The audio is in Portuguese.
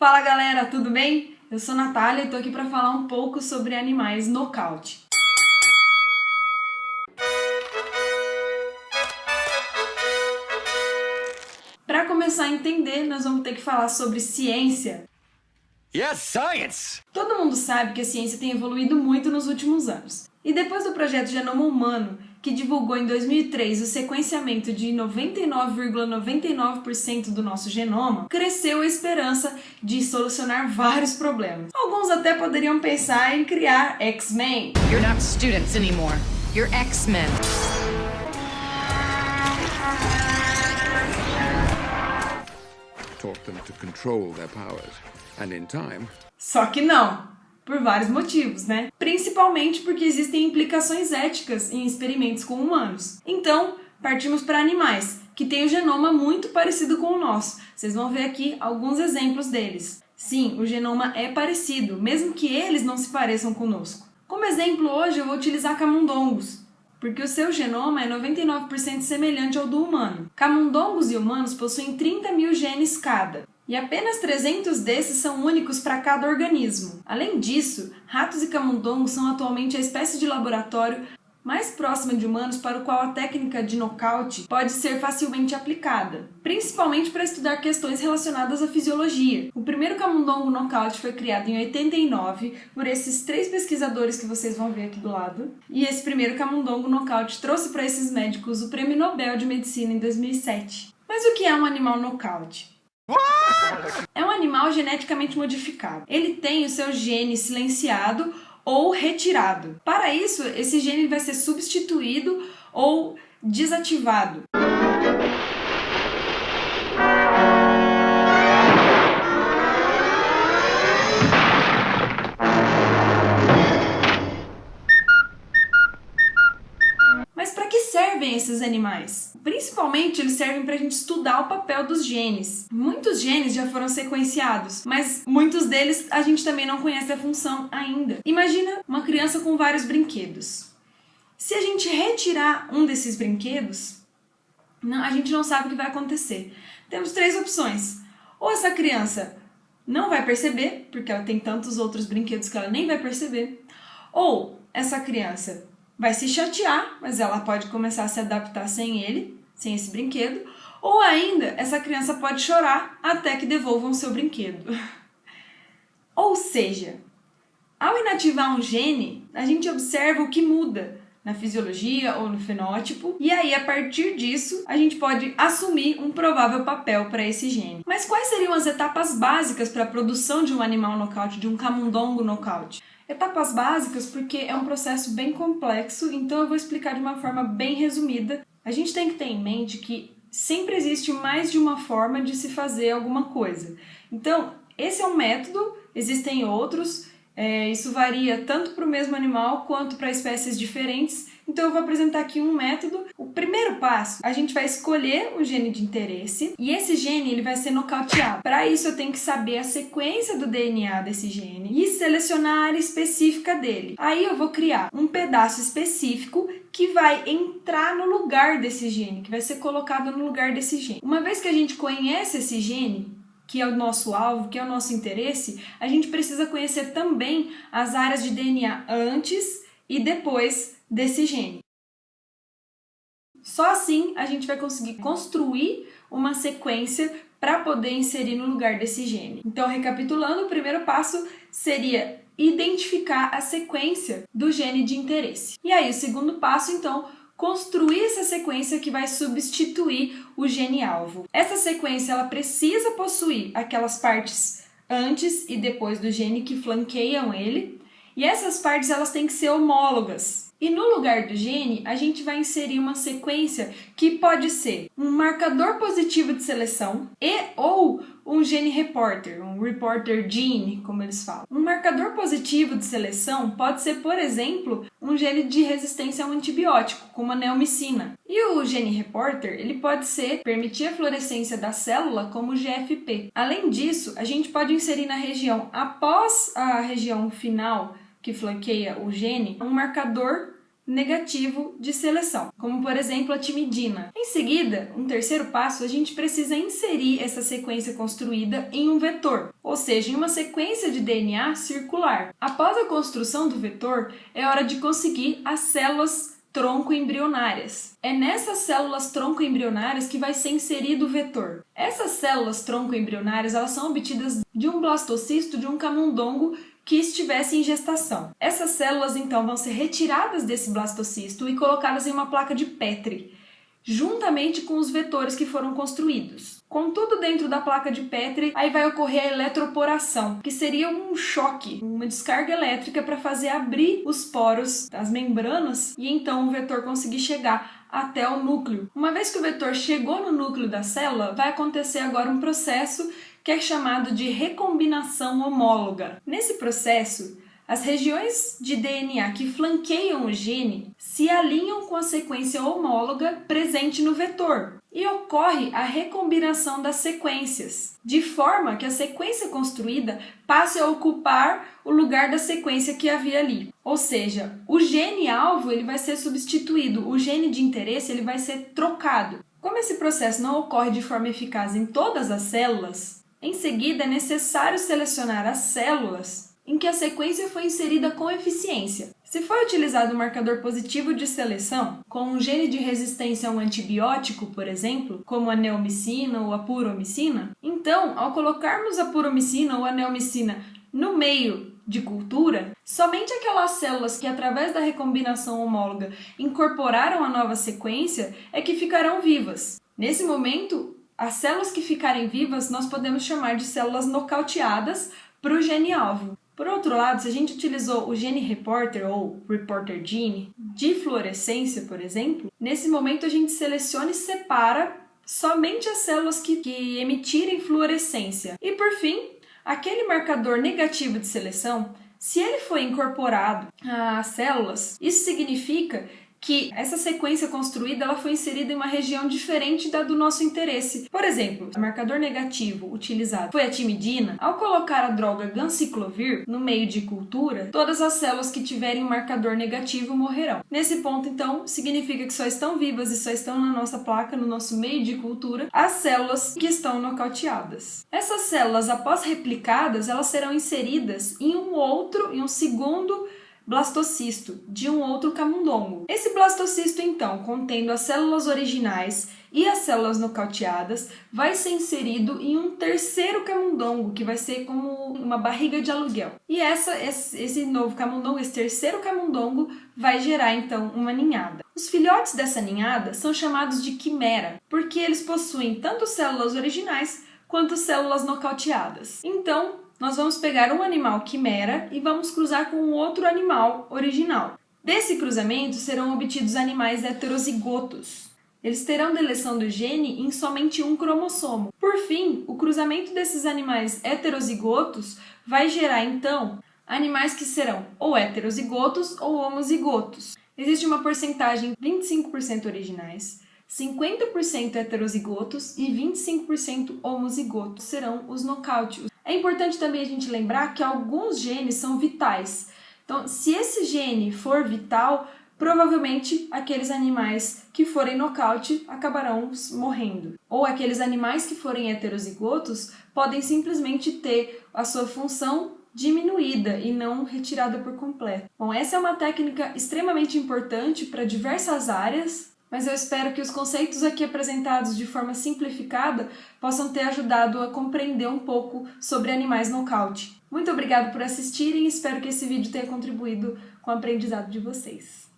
Fala galera, tudo bem? Eu sou Natália e tô aqui para falar um pouco sobre animais nocaute. Para começar a entender, nós vamos ter que falar sobre ciência. Yes, science! Todo mundo sabe que a ciência tem evoluído muito nos últimos anos. E depois do projeto Genoma Humano, que divulgou em 2003 o sequenciamento de 99,99% do nosso genoma, cresceu a esperança de solucionar vários problemas. Alguns até poderiam pensar em criar X-Men. You're not students anymore. You're X-Men. Taught them to control their powers, and in time... Só que não, por vários motivos, né? Principalmente porque existem implicações éticas em experimentos com humanos. Então, partimos para animais, que têm o genoma muito parecido com o nosso. Vocês vão ver aqui alguns exemplos deles. Sim, o genoma é parecido, mesmo que eles não se pareçam conosco. Como exemplo, hoje eu vou utilizar camundongos, porque o seu genoma é 99% semelhante ao do humano. Camundongos e humanos possuem 30 mil genes cada, e apenas 300 desses são únicos para cada organismo. Além disso, ratos e camundongos são atualmente a espécie de laboratório mais próxima de humanos para o qual a técnica de nocaute pode ser facilmente aplicada, principalmente para estudar questões relacionadas à fisiologia. O primeiro camundongo nocaute foi criado em 89 por esses 3 pesquisadores que vocês vão ver aqui do lado, e esse primeiro camundongo nocaute trouxe para esses médicos o Prêmio Nobel de Medicina em 2007. Mas o que é um animal nocaute? É um animal geneticamente modificado. Ele tem o seu gene silenciado ou retirado. Para isso, esse gene vai ser substituído ou desativado. Mas para que servem esses animais? Principalmente eles servem para a gente estudar o papel dos genes. Muitos genes já foram sequenciados, mas muitos deles a gente também não conhece a função ainda. Imagina uma criança com vários brinquedos. Se a gente retirar um desses brinquedos, a gente não sabe o que vai acontecer. Temos 3 opções. Ou essa criança não vai perceber, porque ela tem tantos outros brinquedos que ela nem vai perceber. Ou essa criança vai se chatear, mas ela pode começar a se adaptar sem ele, sem esse brinquedo. Ou ainda, essa criança pode chorar até que devolvam o seu brinquedo. Ou seja, ao inativar um gene, a gente observa o que muda na fisiologia ou no fenótipo, e aí, a partir disso, a gente pode assumir um provável papel para esse gene. Mas quais seriam as etapas básicas para a produção de um animal nocaute, de um camundongo nocaute? Etapas básicas porque é um processo bem complexo, então eu vou explicar de uma forma bem resumida. A gente tem que ter em mente que sempre existe mais de uma forma de se fazer alguma coisa. Então, esse é um método, existem outros, isso varia tanto para o mesmo animal quanto para espécies diferentes. Então eu vou apresentar aqui um método. O primeiro passo, a gente vai escolher um gene de interesse e esse gene ele vai ser nocauteado. Para isso eu tenho que saber a sequência do DNA desse gene e selecionar a área específica dele. Aí eu vou criar um pedaço específico que vai entrar no lugar desse gene, que vai ser colocado no lugar desse gene. Uma vez que a gente conhece esse gene, que é o nosso alvo, que é o nosso interesse, a gente precisa conhecer também as áreas de DNA antes e depois desse gene. Só assim a gente vai conseguir construir uma sequência para poder inserir no lugar desse gene. Então, recapitulando, o primeiro passo seria identificar a sequência do gene de interesse. E aí, o segundo passo, então, construir essa sequência que vai substituir o gene-alvo. Essa sequência ela precisa possuir aquelas partes antes e depois do gene que flanqueiam ele, e essas partes elas têm que ser homólogas. E no lugar do gene, a gente vai inserir uma sequência que pode ser um marcador positivo de seleção ou um gene reporter, um reporter gene, como eles falam. Um marcador positivo de seleção pode ser, por exemplo, um gene de resistência a um antibiótico, como a neomicina. E o gene reporter, ele pode permitir a fluorescência da célula, como o GFP. Além disso, a gente pode inserir na região após a região final que flanqueia o gene, um marcador negativo de seleção, como por exemplo a timidina. Em seguida, um terceiro passo, a gente precisa inserir essa sequência construída em um vetor, ou seja, em uma sequência de DNA circular. Após a construção do vetor, é hora de conseguir as células tronco-embrionárias. É nessas células tronco-embrionárias que vai ser inserido o vetor. Essas células tronco-embrionárias, elas são obtidas de um blastocisto de um camundongo que estivesse em gestação. Essas células, então, vão ser retiradas desse blastocisto e colocadas em uma placa de Petri, juntamente com os vetores que foram construídos. Contudo, dentro da placa de Petri, aí vai ocorrer a eletroporação, que seria um choque, uma descarga elétrica para fazer abrir os poros das membranas e então o vetor conseguir chegar até o núcleo. Uma vez que o vetor chegou no núcleo da célula, vai acontecer agora um processo que é chamado de recombinação homóloga. Nesse processo, as regiões de DNA que flanqueiam o gene se alinham com a sequência homóloga presente no vetor e ocorre a recombinação das sequências, de forma que a sequência construída passe a ocupar o lugar da sequência que havia ali. Ou seja, o gene-alvo ele vai ser substituído, o gene de interesse ele vai ser trocado. Como esse processo não ocorre de forma eficaz em todas as células, em seguida é necessário selecionar as células em que a sequência foi inserida com eficiência. Se for utilizado um marcador positivo de seleção, com um gene de resistência a um antibiótico, por exemplo, como a neomicina ou a puromicina, então, ao colocarmos a puromicina ou a neomicina no meio de cultura, somente aquelas células que, através da recombinação homóloga, incorporaram a nova sequência é que ficarão vivas. Nesse momento, as células que ficarem vivas nós podemos chamar de células nocauteadas para o gene-alvo. Por outro lado, se a gente utilizou o gene reporter ou reporter gene de fluorescência, por exemplo, nesse momento a gente seleciona e separa somente as células que emitirem fluorescência. E por fim, aquele marcador negativo de seleção, se ele foi incorporado às células, isso significa que essa sequência construída ela foi inserida em uma região diferente da do nosso interesse. Por exemplo, o marcador negativo utilizado foi a timidina. Ao colocar a droga ganciclovir no meio de cultura, todas as células que tiverem um marcador negativo morrerão. Nesse ponto, então, significa que só estão vivas e só estão na nossa placa, no nosso meio de cultura, as células que estão nocauteadas. Essas células, após replicadas, elas serão inseridas em um segundo blastocisto de um outro camundongo. Esse blastocisto, então, contendo as células originais e as células nocauteadas, vai ser inserido em um terceiro camundongo, que vai ser como uma barriga de aluguel. E esse novo camundongo, esse terceiro camundongo, vai gerar, então, uma ninhada. Os filhotes dessa ninhada são chamados de quimera, porque eles possuem tanto células originais quanto células nocauteadas. Então, nós vamos pegar um animal quimera e vamos cruzar com um outro animal original. Desse cruzamento serão obtidos animais heterozigotos. Eles terão deleção do gene em somente um cromossomo. Por fim, o cruzamento desses animais heterozigotos vai gerar, então, animais que serão ou heterozigotos ou homozigotos. Existe uma porcentagem 25% originais, 50% heterozigotos e 25% homozigotos serão os nocáuteos. É importante também a gente lembrar que alguns genes são vitais. Então, se esse gene for vital, provavelmente aqueles animais que forem nocaute acabarão morrendo. Ou aqueles animais que forem heterozigotos podem simplesmente ter a sua função diminuída e não retirada por completo. Bom, essa é uma técnica extremamente importante para diversas áreas, mas eu espero que os conceitos aqui apresentados de forma simplificada possam ter ajudado a compreender um pouco sobre animais nocaute. Muito obrigada por assistirem e espero que esse vídeo tenha contribuído com o aprendizado de vocês.